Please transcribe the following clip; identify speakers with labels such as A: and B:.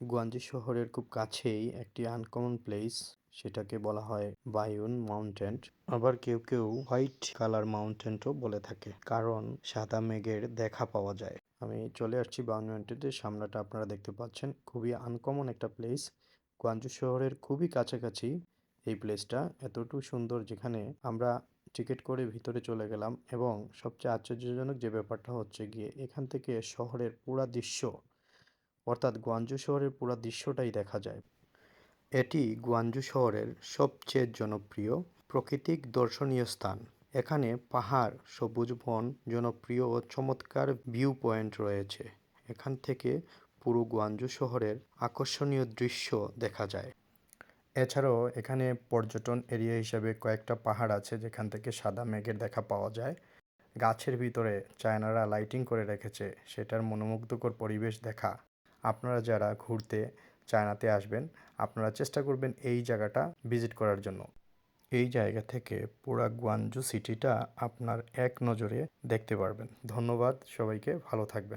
A: গুয়াঞ্জি শহরের খুব কাছেই একটি আনকমন প্লেস, সেটাকে বলা হয় বায়ুন মাউন্টেন। আবার কেউ কেউ হোয়াইট কালার মাউন্টেনও বলে থাকে, কারণ সাদা মেঘের দেখা পাওয়া যায়। আমি চলে আসছি বায়ুন মাউন্টেনের সামনেটা আপনারা দেখতে পাচ্ছেন। খুবই আনকমন একটা প্লেস, গুয়াঞ্জু শহরের খুবই কাছাকাছি এই প্লেসটা। এতটুকু সুন্দর, যেখানে আমরা টিকিট করে ভিতরে চলে গেলাম, এবং সবচেয়ে আশ্চর্যজনক যে ব্যাপারটা হচ্ছে গিয়ে এখান থেকে শহরের পুরা দৃশ্য, অর্থাৎ গুয়াঞ্জু শহরের পুরো দৃশ্যটাই দেখা যায়। এটি গুয়াঞ্জু শহরের সবচেয়ে জনপ্রিয় প্রাকৃতিক দর্শনীয় স্থান। এখানে পাহাড়, সবুজ বন, জনপ্রিয় ও চমৎকার ভিউ পয়েন্ট রয়েছে। এখান থেকে পুরো গুয়াঞ্জু শহরের আকর্ষণীয় দৃশ্য দেখা যায়। এছাড়াও এখানে পর্যটন এরিয়া হিসেবে কয়েকটা পাহাড় আছে, যেখান থেকে সাদা মেঘের দেখা পাওয়া যায়। গাছের ভিতরে চায়নারা লাইটিং করে রেখেছে, সেটার মনোমুগ্ধকর পরিবেশ দেখা। আপনারা যারা ঘুরতে চায়নাতে আসবেন, আপনারা চেষ্টা করবেন এই জায়গাটা ভিজিট করার জন্য। এই জায়গা থেকে পুরা গুয়াঞ্জু সিটিটা আপনার এক নজরে দেখতে পারবেন। ধন্যবাদ সবাইকে, ভালো থাকবেন।